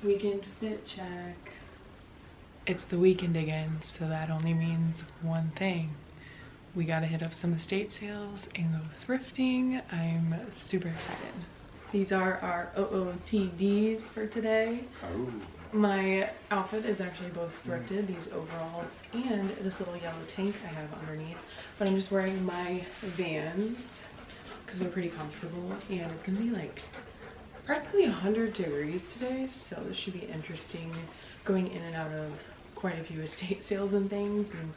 Weekend fit check. It's the weekend again, so that only means one thing. We gotta hit up some estate sales and go thrifting. I'm super excited. These are our OOTDs for today. Oh. My outfit is actually both thrifted, these overalls, and this little yellow tank I have underneath. But I'm just wearing my Vans because they're pretty comfortable, and it's gonna be like practically 100 degrees today, so this should be interesting going in and out of quite a few estate sales and things. And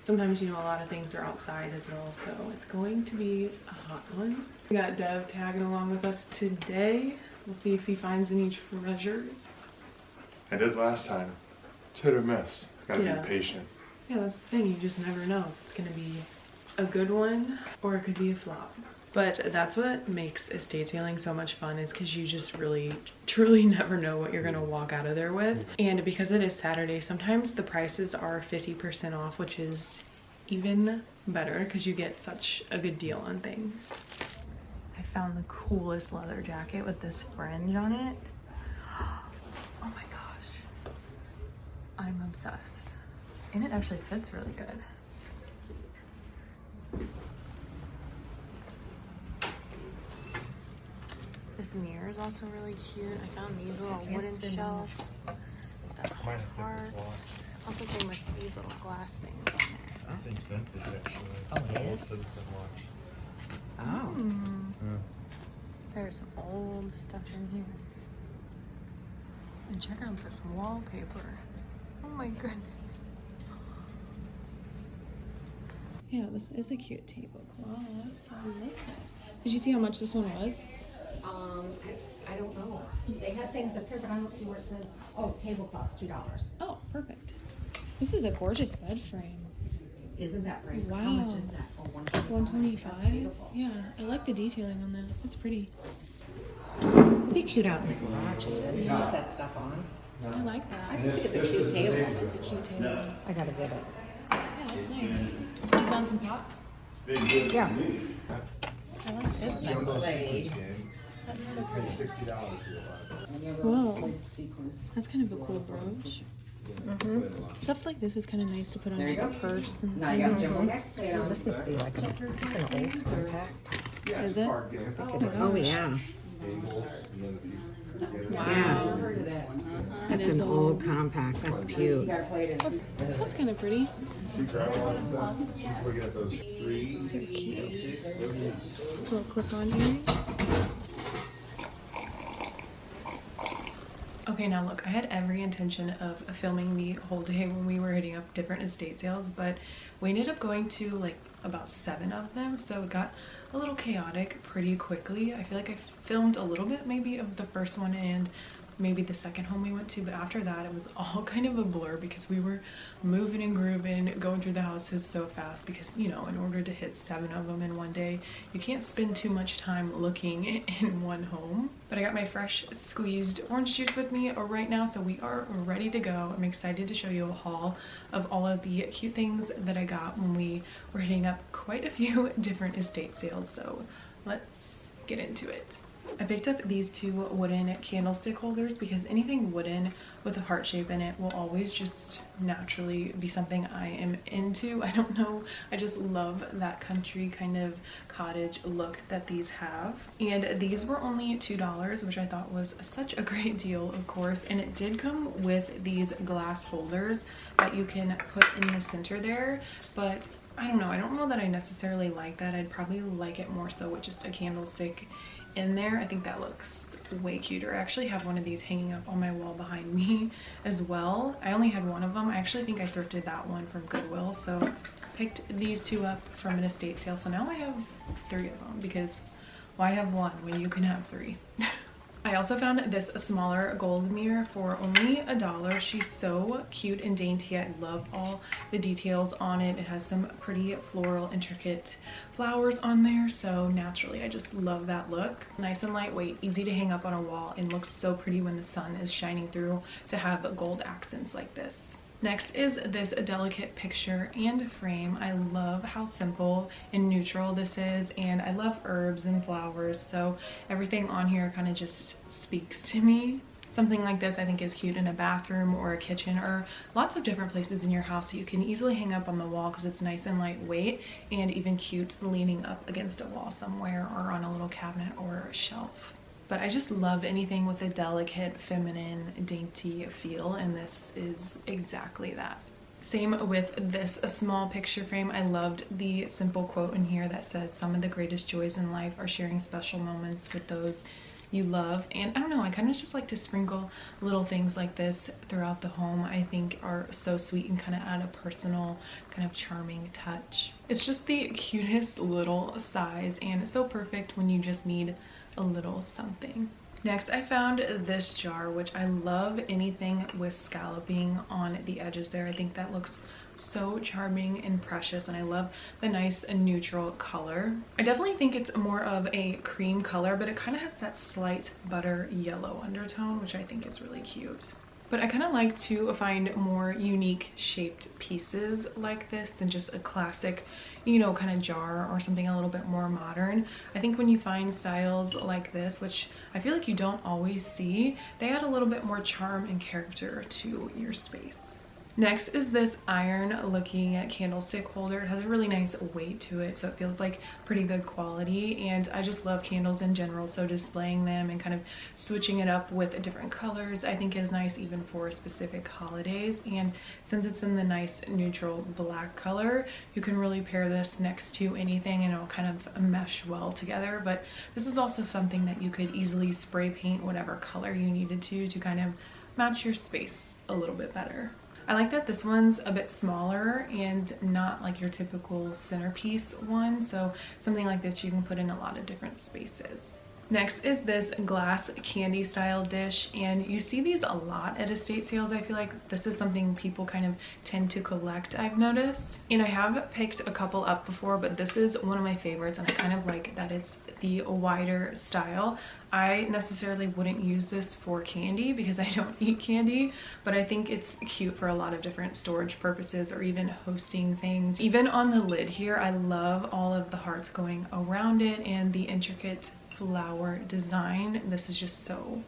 sometimes, you know, a lot of things are outside as well, so it's going to be a hot one. We got Dev tagging along with us today. We'll see if he finds any treasures. I did last time. It's hit or miss. Gotta be patient. Yeah, that's the thing. You just never know if it's gonna be a good one or it could be a flop. But that's what makes estate sailing so much fun, is because you just really truly never know what you're gonna walk out of there with. And because it is Saturday, sometimes the prices are 50% off, which is even better because you get such a good deal on things. I found the coolest leather jacket with this fringe on it. Oh my gosh, I'm obsessed. And it actually fits really good. This mirror is also really cute. I found these little wooden shelves. The hearts. Also came with these little glass things on there. This thing's vintage, actually. Oh, It's an it old is? Citizen watch. Oh. Yeah. There's some old stuff in here. And check out this wallpaper. Oh my goodness. Yeah, this is a cute tablecloth. I like that. Did you see how much this one was? I don't know. They had things up here, but I don't see where it says, oh, tablecloth's $2. Oh, perfect. This is a gorgeous bed frame. Isn't that great? Wow. How much is that? Oh, $125. That's 125? beautiful. Yeah, I like the detailing on that. It's pretty. It'd be cute out in the garage. You can set stuff on. I like I that. just think it's a cute table. It's a cute table. I gotta get it. Yeah, that's nice. You found some pots? Yeah. I like this thing. That's so pretty. $60 Whoa. That's kind of a cool brooch. Stuff like this is kind of nice to put on like a purse. And Now you got Jimbo. This must be like an old compact. Is it? Oh, yeah. Wow. That's an old compact. That's cute. That's kind of pretty. Look at those three. These are cute. Little clip-on earrings. Okay, now look, I had every intention of filming the whole day when we were hitting up different estate sales, but we ended up going to like about 7 of them, so it got a little chaotic pretty quickly. I feel like I filmed a little bit maybe of the first one and maybe the second home we went to, but after that it was all kind of a blur because we were moving and grooving, going through the houses so fast because, you know, in order to hit 7 of them in one day, you can't spend too much time looking in one home. But I got my fresh squeezed orange juice with me right now, so we are ready to go. I'm excited to show you a haul of all of the cute things that I got when we were hitting up quite a few different estate sales, so let's get into it. I picked up these 2 wooden candlestick holders because anything wooden with a heart shape in it will always just naturally be something I am into. I don't know, I just love that country kind of cottage look that these have. And these were only $2, which I thought was such a great deal, of course. And it did come with these glass holders that you can put in the center there, but I don't know that I necessarily like that. I'd probably like it more so with just a candlestick in there. I think that looks way cuter. I actually have one of these hanging up on my wall behind me as well. I only had one of them. I actually think I thrifted that one from Goodwill, so picked these 2 up from an estate sale. So now I have 3 of them because why have 1 when you can have 3? I also found this smaller gold mirror for only $1. She's so cute and dainty. I love all the details on it. It has some pretty floral, intricate flowers on there, so naturally I just love that look. Nice and lightweight, easy to hang up on a wall, and looks so pretty when the sun is shining through to have gold accents like this. Next is this delicate picture and frame. I love how simple and neutral this is, and I love herbs and flowers, so everything on here kind of just speaks to me. Something like this I think is cute in a bathroom or a kitchen or lots of different places in your house that you can easily hang up on the wall because it's nice and lightweight, and even cute leaning up against a wall somewhere or on a little cabinet or a shelf. But I just love anything with a delicate, feminine, dainty feel, and this is exactly that. Same with this, a small picture frame. I loved the simple quote in here that says, "Some of the greatest joys in life are sharing special moments with those you love." And I don't know, I kind of just like to sprinkle little things like this throughout the home. I think are so sweet and kind of add a personal, kind of charming touch. It's just the cutest little size and so perfect when you just need a little something. Next, I found this jar, which I love anything with scalloping on the edges there. I think that looks so charming and precious, and I love the nice and neutral color. I definitely think it's more of a cream color, but it kind of has that slight butter yellow undertone, which I think is really cute. But I kind of like to find more unique shaped pieces like this than just a classic, you know, kind of jar or something a little bit more modern. I think when you find styles like this, which I feel like you don't always see, they add a little bit more charm and character to your space. Next is this iron looking candlestick holder. It has a really nice weight to it, so it feels like pretty good quality, and I just love candles in general, so displaying them and kind of switching it up with different colors I think is nice even for specific holidays. And since it's in the nice neutral black color, you can really pair this next to anything and it'll kind of mesh well together. But this is also something that you could easily spray paint whatever color you needed to kind of match your space a little bit better. I like that this one's a bit smaller and not like your typical centerpiece one, so something like this you can put in a lot of different spaces. Next is this glass candy style dish, and you see these a lot at estate sales. I feel like this is something people kind of tend to collect, I've noticed. And I have picked a couple up before, but this is one of my favorites, and I kind of like that it's the wider style. I necessarily wouldn't use this for candy because I don't eat candy, but I think it's cute for a lot of different storage purposes or even hosting things. Even on the lid here, I love all of the hearts going around it and the intricate flower design. This is just so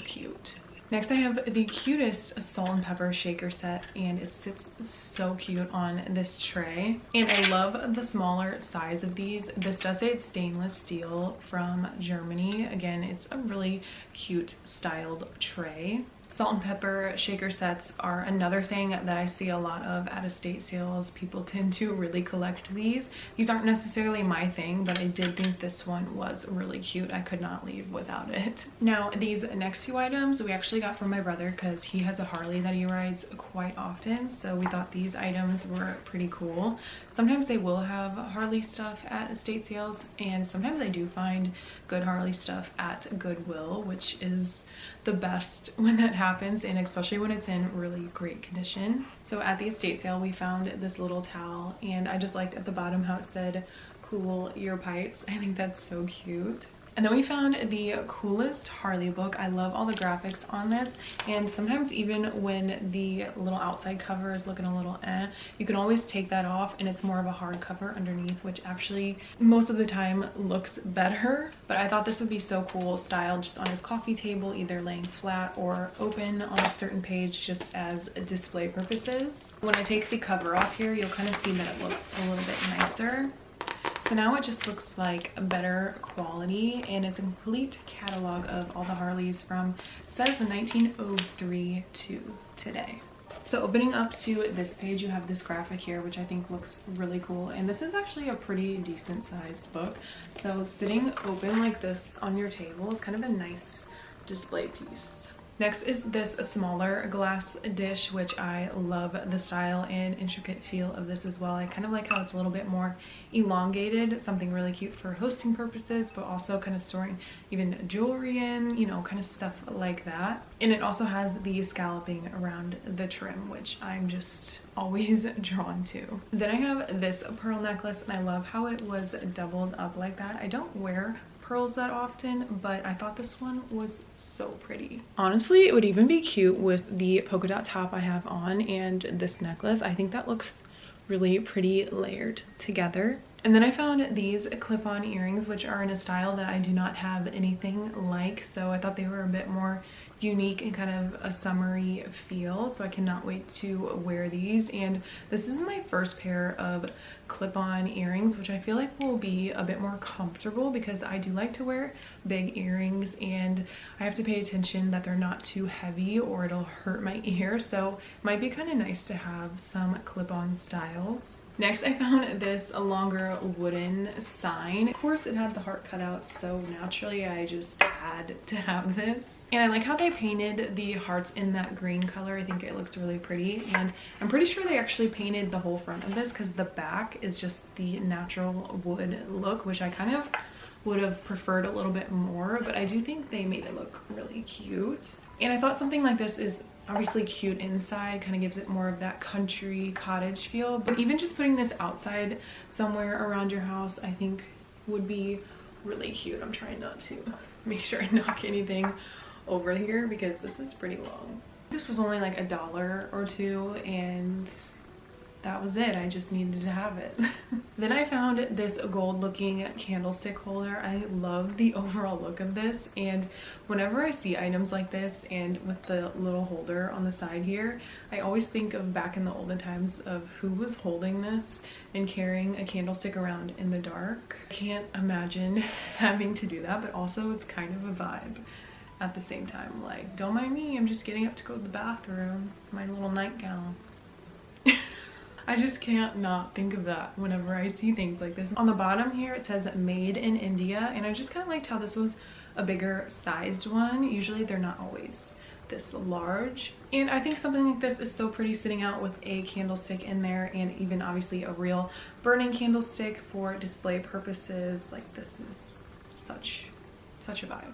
cute. Next, I have the cutest salt and pepper shaker set, and it sits so cute on this tray. And I love the smaller size of these. This does say it's stainless steel from Germany. Again, it's a really cute styled tray. Salt and pepper shaker sets are another thing that I see a lot of at estate sales. People tend to really collect these. These aren't necessarily my thing, but I did think this one was really cute. I could not leave without it. Now, these next two items we actually got from my brother because he has a Harley that he rides quite often, so we thought these items were pretty cool. Sometimes they will have Harley stuff at estate sales, and sometimes I do find good Harley stuff at Goodwill, which is the best when that happens, and especially when it's in really great condition. So at the estate sale we found this little towel, and I just liked at the bottom how it said "cool your pipes." I think that's so cute. And then we found the coolest Harley book. I love all the graphics on this, and sometimes even when the little outside cover is looking a little you can always take that off and it's more of a hard cover underneath, which actually most of the time looks better. But I thought this would be so cool styled just on his coffee table, either laying flat or open on a certain page just as display purposes. When I take the cover off here, you'll kind of see that it looks a little bit nicer. So now it just looks like a better quality, and it's a complete catalog of all the Harleys from, it says 1903 to today. So opening up to this page, you have this graphic here, which I think looks really cool. And this is actually a pretty decent sized book. So sitting open like this on your table is kind of a nice display piece. Next is this smaller glass dish, which I love the style and intricate feel of this as well. I kind of like how it's a little bit more elongated, something really cute for hosting purposes, but also kind of storing even jewelry in, you know, kind of stuff like that. And it also has the scalloping around the trim, which I'm just always drawn to. Then I have this pearl necklace, and I love how it was doubled up like that. I don't wear pearls that often, but I thought this one was so pretty. Honestly, it would even be cute with the polka dot top I have on and this necklace. I think that looks really pretty layered together. And then I found these clip-on earrings, which are in a style that I do not have anything like, so I thought they were a bit more unique and kind of a summery feel, so I cannot wait to wear these. And this is my first pair of clip-on earrings, which I feel like will be a bit more comfortable because I do like to wear big earrings and I have to pay attention that they're not too heavy or it'll hurt my ear, so it might be kind of nice to have some clip-on styles. Next, I found this longer wooden sign. Of course, it had the heart cut out, so naturally I just had to have this. And I like how they painted the hearts in that green color. I think it looks really pretty. And I'm pretty sure they actually painted the whole front of this because the back is just the natural wood look, which I kind of would have preferred a little bit more, but I do think they made it look really cute. And I thought something like this is obviously cute inside, kind of gives it more of that country cottage feel, but even just putting this outside somewhere around your house I think would be really cute. I'm trying not to make sure I knock anything over here because this is pretty long. This was only like $1 or $2 and that was it. I just needed to have it. Then I found this gold looking candlestick holder. I love the overall look of this, and whenever I see items like this and with the little holder on the side here, I always think of back in the olden times of who was holding this and carrying a candlestick around in the dark. I can't imagine having to do that, but also it's kind of a vibe at the same time. Like, don't mind me, I'm just getting up to go to the bathroom, my little nightgown. I just can't not think of that whenever I see things like this. On the bottom here it says made in India, and I just kind of liked how this was a bigger sized one. Usually they're not always this large, and I think something like this is so pretty sitting out with a candlestick in there, and even obviously a real burning candlestick for display purposes. Like, this is such a vibe.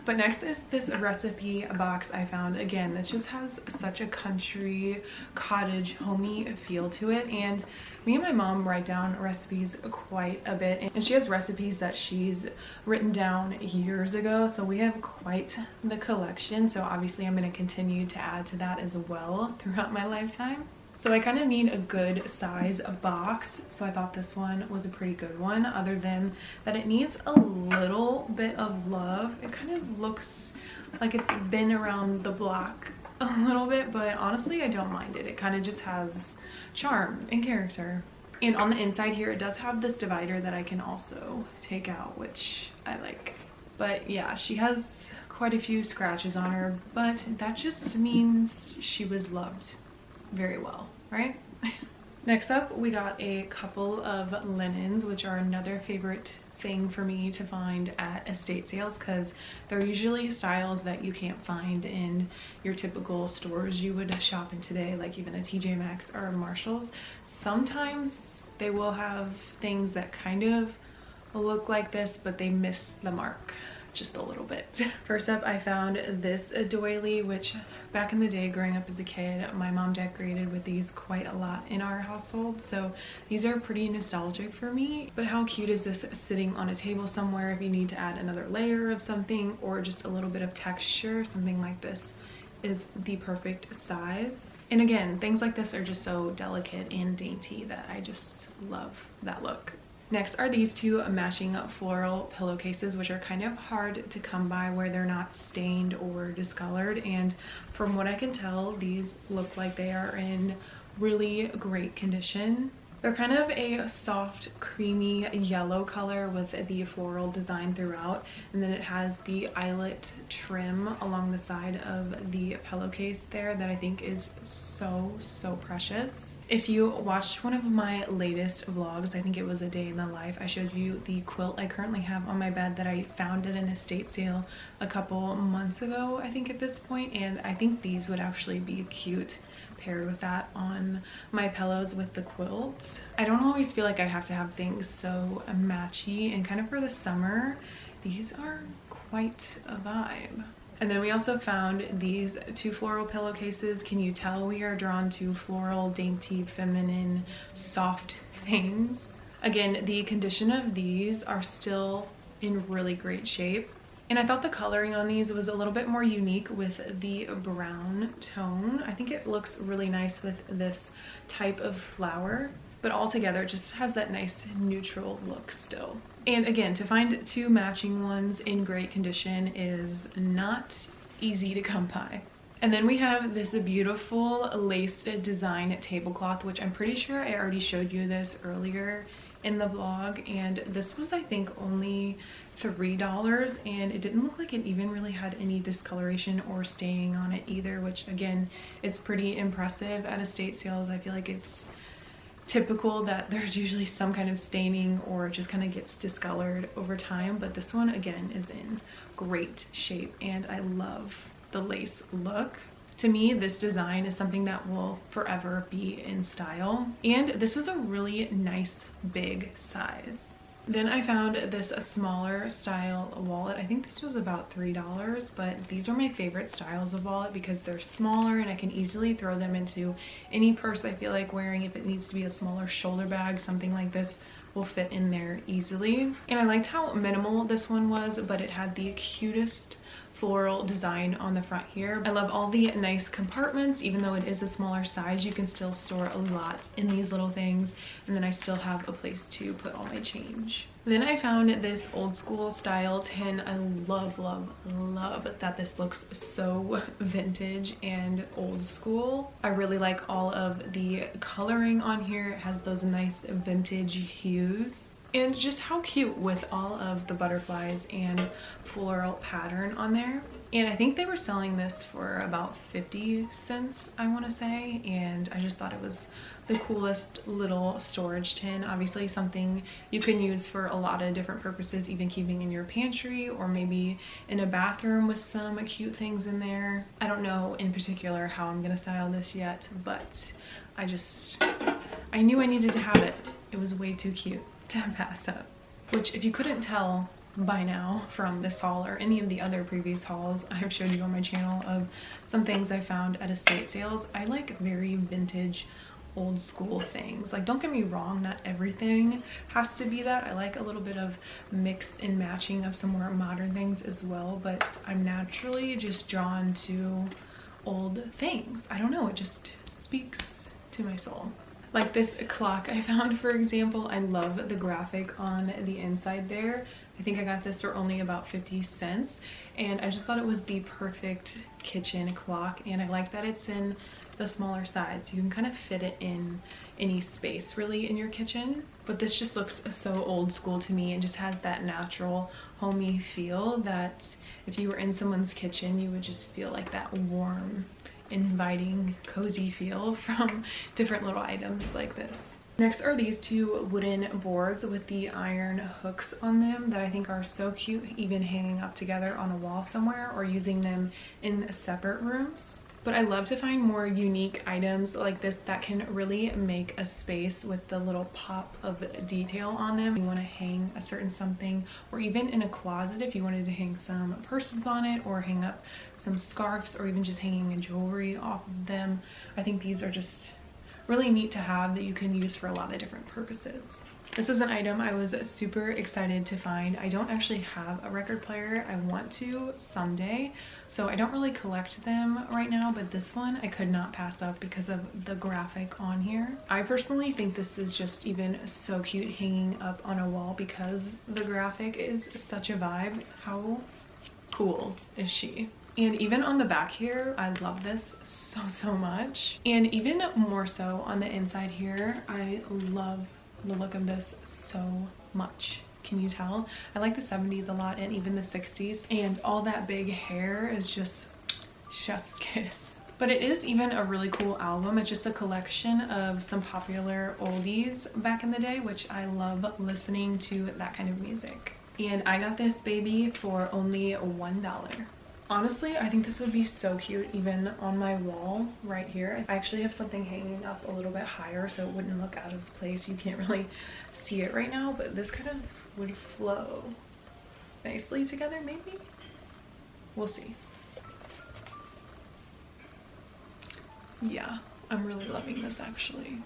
But next is this recipe box I found. Again, this just has such a country, cottage, homey feel to it. And me and my mom write down recipes quite a bit. And she has recipes that she's written down years ago. So we have quite the collection. So obviously I'm going to continue to add to that as well throughout my lifetime. So I kind of need a good size box, so I thought this one was a pretty good one, other than that it needs a little bit of love. It kind of looks like it's been around the block a little bit, but honestly I don't mind it. It kind of just has charm and character. And on the inside here it does have this divider that I can also take out, which I like. But yeah, she has quite a few scratches on her, but that just means she was loved very well, right? Next up, we got a couple of linens, which are another favorite thing for me to find at estate sales because they're usually styles that you can't find in your typical stores you would shop in today, like even a TJ Maxx or a Marshall's. Sometimes they will have things that kind of look like this, but they miss the mark just a little bit. First up, I found this doily, which back in the day growing up as a kid, my mom decorated with these quite a lot in our household, so these are pretty nostalgic for me. But how cute is this sitting on a table somewhere if you need to add another layer of something or just a little bit of texture? Something like this is the perfect size. And again, things like this are just so delicate and dainty that I just love that look. Next are these two matching floral pillowcases, which are kind of hard to come by where they're not stained or discolored. And from what I can tell, these look like they are in really great condition. They're kind of a soft, creamy yellow color with the floral design throughout. And then it has the eyelet trim along the side of the pillowcase there that I think is so precious. If you watched one of my latest vlogs, I think it was a day in the life, I showed you the quilt I currently have on my bed that I found at an estate sale a couple months ago, I think at this point, and I think these would actually be cute paired with that on my pillows with the quilt. I don't always feel like I have to have things so matchy, and kind of for the summer, these are quite a vibe. And then we also found these two floral pillowcases. Can you tell we are drawn to floral, dainty, feminine, soft things? Again, the condition of these are still in really great shape. And I thought the coloring on these was a little bit more unique with the brown tone. I think it looks really nice with this type of flower, but altogether it just has that nice neutral look still. And again, to find two matching ones in great condition is not easy to come by. And then we have this beautiful lace design tablecloth, which I'm pretty sure I already showed you this earlier in the vlog, and this was I think only $3, and it didn't look like it even really had any discoloration or staining on it either, which again is pretty impressive at estate sales. I feel like it's typical that there's usually some kind of staining or it just kind of gets discolored over time, but this one again is in great shape and I love the lace look. To me, this design is something that will forever be in style, and this is a really nice big size. Then I found this smaller style wallet. I think this was about $3, but these are my favorite styles of wallet because they're smaller and I can easily throw them into any purse I feel like wearing. If it needs to be a smaller shoulder bag, something like this will fit in there easily. And I liked how minimal this one was, but it had the cutest floral design on the front here. I love all the nice compartments. Even though it is a smaller size, you can still store a lot in these little things, and then I still have a place to put all my change. Then I found this old school style tin. I love that this looks so vintage and old school. I really like all of the coloring on here. It has those nice vintage hues. And just how cute with all of the butterflies and floral pattern on there. And I think they were selling this for about 50 cents, I want to say. And I just thought it was the coolest little storage tin. Obviously something you can use for a lot of different purposes, even keeping in your pantry or maybe in a bathroom with some cute things in there. I don't know in particular how I'm gonna style this yet, but I knew I needed to have it. It was way too cute to pass up. Which, if you couldn't tell by now from this haul or any of the other previous hauls I've showed you on my channel of some things I found at estate sales, I like very vintage old school things. Like, don't get me wrong, not everything has to be that. I like a little bit of mix and matching of some more modern things as well, but I'm naturally just drawn to old things. I don't know, it just speaks to my soul. Like this clock I found, for example. I love the graphic on the inside there. I think I got this for only about 50 cents, and I just thought it was the perfect kitchen clock, and I like that it's in the smaller size. You can kind of fit it in any space really in your kitchen, but this just looks so old school to me and just has that natural homey feel that if you were in someone's kitchen, you would just feel like that warm, inviting, cozy feel from different little items like this. Next are these two wooden boards with the iron hooks on them that I think are so cute, even hanging up together on a wall somewhere or using them in separate rooms. But I love to find more unique items like this that can really make a space with the little pop of detail on them. You want to hang a certain something, or even in a closet if you wanted to hang some purses on it or hang up some scarves or even just hanging a jewelry off of them. I think these are just really neat to have that you can use for a lot of different purposes. This is an item I was super excited to find. I don't actually have a record player. I want to someday, so I don't really collect them right now, but this one I could not pass up because of the graphic on here. I personally think this is just even so cute hanging up on a wall because the graphic is such a vibe. How cool is she? And even on the back here, I love this so much. And even more so on the inside here, I love the look of this so much. Can you tell? I like the 70s a lot and even the 60s, and all that big hair is just chef's kiss. But it is even a really cool album. It's just a collection of some popular oldies back in the day, which I love listening to that kind of music. And I got this baby for only $1. Honestly, I think this would be so cute even on my wall right here. I actually have something hanging up a little bit higher so it wouldn't look out of place. You can't really see it right now, but this kind of would flow nicely together maybe? We'll see. Yeah, I'm really loving this actually.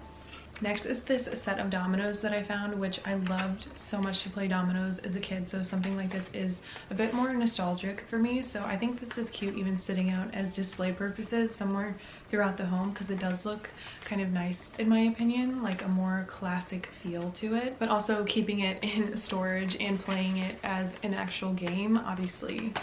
Next is this set of dominoes that I found, which I loved so much to play dominoes as a kid, so something like this is a bit more nostalgic for me. So I think this is cute even sitting out as display purposes somewhere throughout the home, because it does look kind of nice in my opinion, like a more classic feel to it, but also keeping it in storage and playing it as an actual game, obviously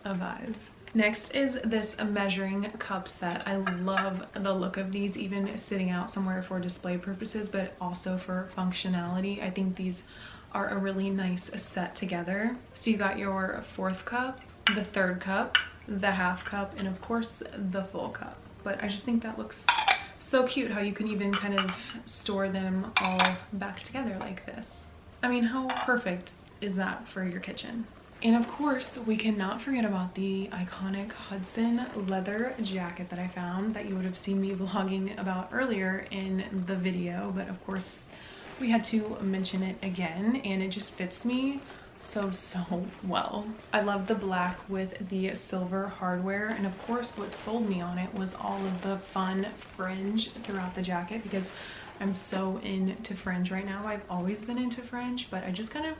a vibe. Next is this measuring cup set. I love the look of these, even sitting out somewhere for display purposes, but also for functionality. I think these are a really nice set together. So you got your 4th cup, the 3rd cup, the half cup, and of course the full cup. But I just think that looks so cute how you can even kind of store them all back together like this. I mean, how perfect is that for your kitchen? And of course, we cannot forget about the iconic Hudson leather jacket that I found that you would have seen me vlogging about earlier in the video, but of course we had to mention it again, and it just fits me so well. I love the black with the silver hardware, and of course what sold me on it was all of the fun fringe throughout the jacket, because I'm so into fringe right now. I've always been into fringe, but I just kind of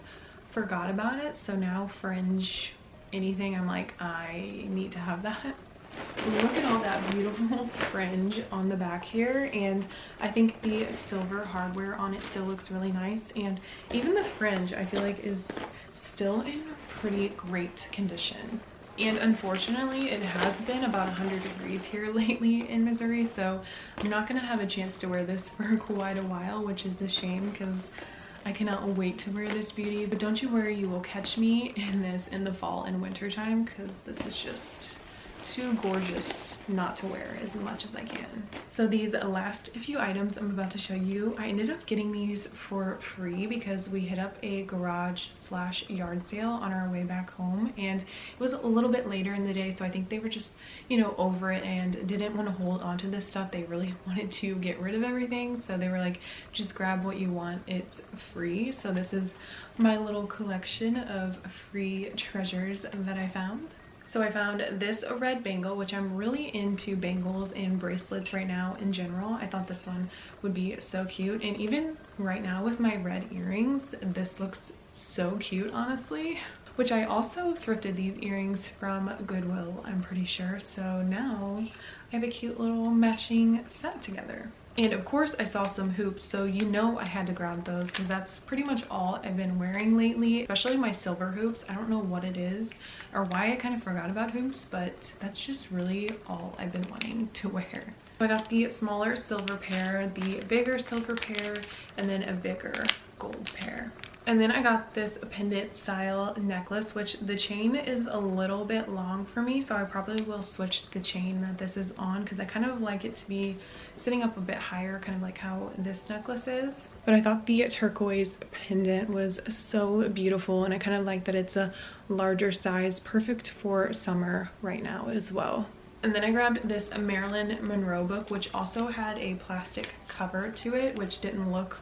forgot about it. So now fringe, anything, I'm like, I need to have that. Look at all that beautiful fringe on the back here, and I think the silver hardware on it still looks really nice, and even the fringe I feel like is still in pretty great condition. And unfortunately it has been about 100 degrees here lately in Missouri, so I'm not gonna have a chance to wear this for quite a while, which is a shame because I cannot wait to wear this beauty. But don't you worry, you will catch me in this in the fall and winter time, because this is just too gorgeous not to wear as much as I can. So these last few items I'm about to show you, I ended up getting these for free because we hit up a garage/yard sale on our way back home, and it was a little bit later in the day, so I think they were just, you know, over it and didn't want to hold on to this stuff. They really wanted to get rid of everything, so they were like, just grab what you want, it's free. So this is my little collection of free treasures that I found. So I found this red bangle, which I'm really into bangles and bracelets right now in general. I thought this one would be so cute, and even right now with my red earrings, this looks so cute, honestly. Which I also thrifted these earrings from Goodwill, I'm pretty sure. So now I have a cute little matching set together. And of course I saw some hoops, so you know I had to grab those because that's pretty much all I've been wearing lately, especially my silver hoops. I don't know what it is or why I kind of forgot about hoops, but that's just really all I've been wanting to wear. So I got the smaller silver pair, the bigger silver pair, and then a bigger gold pair. And then I got this pendant style necklace, which the chain is a little bit long for me, so I probably will switch the chain that this is on because I kind of like it to be sitting up a bit higher, kind of like how this necklace is. But I thought the turquoise pendant was so beautiful, and I kind of like that it's a larger size, perfect for summer right now as well. And then I grabbed this Marilyn Monroe book, which also had a plastic cover to it, which didn't look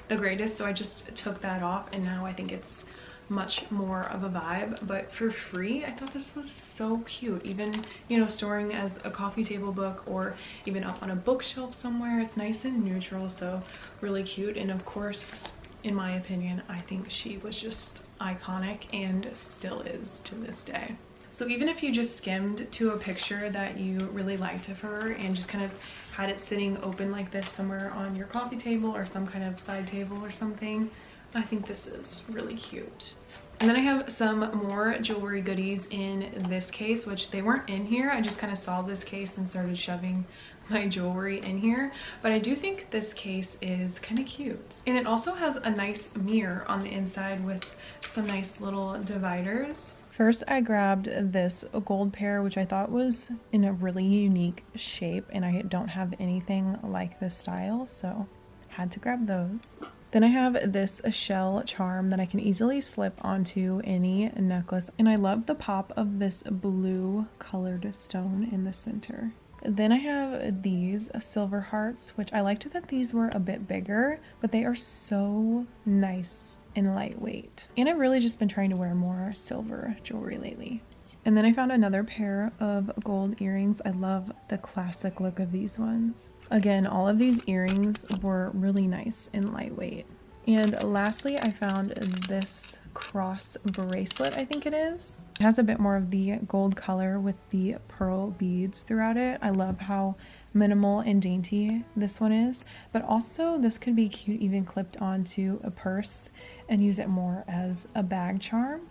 the greatest, so I just took that off, and now I think it's much more of a vibe. But for free, I thought this was so cute, even, you know, storing as a coffee table book or even up on a bookshelf somewhere. It's nice and neutral, so really cute. And of course, in my opinion, I think she was just iconic and still is to this day. So even if you just skimmed to a picture that you really liked of her and just kind of had it sitting open like this somewhere on your coffee table or some kind of side table or something, I think this is really cute. And then I have some more jewelry goodies in this case, which they weren't in here. I just kind of saw this case and started shoving my jewelry in here. But I do think this case is kind of cute. And it also has a nice mirror on the inside with some nice little dividers. First, I grabbed this gold pair, which I thought was in a really unique shape, and I don't have anything like this style, so had to grab those. Then I have this shell charm that I can easily slip onto any necklace, and I love the pop of this blue colored stone in the center. Then I have these silver hearts, which I liked that these were a bit bigger, but they are so nice and lightweight. And I've really just been trying to wear more silver jewelry lately. And then I found another pair of gold earrings. I love the classic look of these ones. Again, all of these earrings were really nice and lightweight. And lastly, I found this cross bracelet, I think it is. It has a bit more of the gold color with the pearl beads throughout it. I love how minimal and dainty this one is, but also this could be cute even clipped onto a purse and use it more as a bag charm.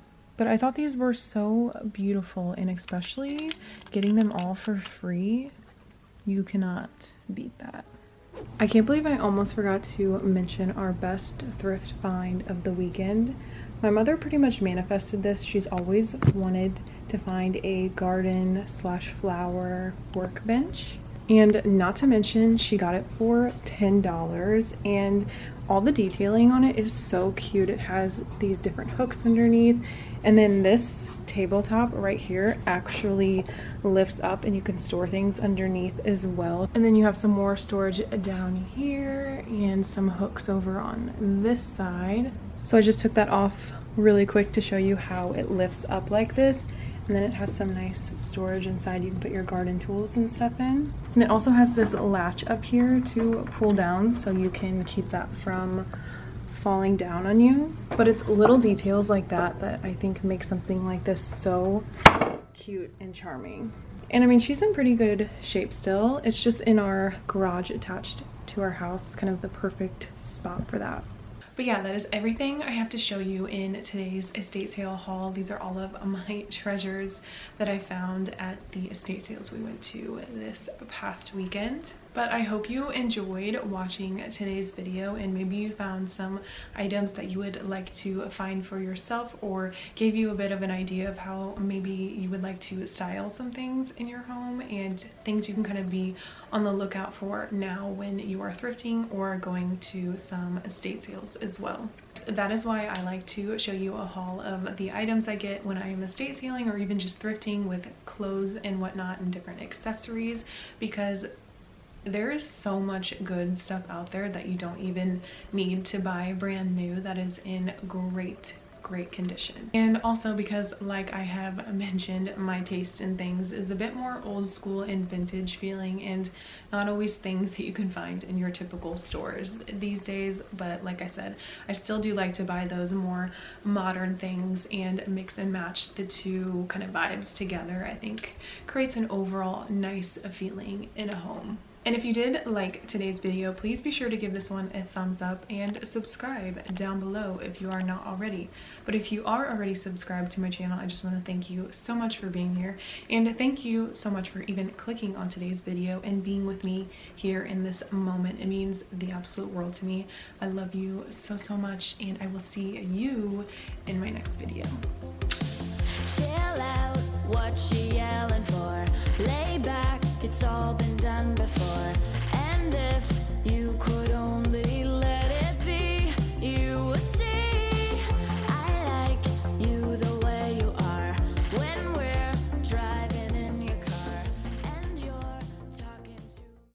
but I thought these were so beautiful, and especially getting them all for free, you cannot beat that. I can't believe I almost forgot to mention our best thrift find of the weekend. My mother pretty much manifested this. She's always wanted to find a garden slash flower workbench. And not to mention, she got it for $10, and all the detailing on it is so cute. It has these different hooks underneath, and then this tabletop right here actually lifts up and you can store things underneath as well. And then you have some more storage down here and some hooks over on this side. So I just took that off really quick to show you how it lifts up like this. And then it has some nice storage inside. You can put your garden tools and stuff in. And it also has this latch up here to pull down so you can keep that from falling down on you. But it's little details like that that I think make something like this so cute and charming. And I mean, she's in pretty good shape still. It's just in our garage attached to our house. It's kind of the perfect spot for that. But yeah, that is everything I have to show you in today's estate sale haul. These are all of my treasures that I found at the estate sales we went to this past weekend. But I hope you enjoyed watching today's video, and maybe you found some items that you would like to find for yourself, or gave you a bit of an idea of how maybe you would like to style some things in your home, and things you can kind of be on the lookout for now when you are thrifting or going to some estate sales as well. That is why I like to show you a haul of the items I get when I am estate sailing, or even just thrifting with clothes and whatnot and different accessories, because there is so much good stuff out there that you don't even need to buy brand new, that is in great condition. And also because, like I have mentioned, my taste in things is a bit more old school and vintage feeling, and not always things that you can find in your typical stores these days. But like I said, I still do like to buy those more modern things and mix and match the two kind of vibes together. I think creates an overall nice feeling in a home. And if you did like today's video, please be sure to give this one a thumbs up and subscribe down below if you are not already. But if you are already subscribed to my channel, I just want to thank you so much for being here, and thank you so much for even clicking on today's video and being with me here in this moment. It means the absolute world to me. I love you so much, and I will see you in my next video. Chill out, what she yelling for? Lay back, it's all been done before. And if you could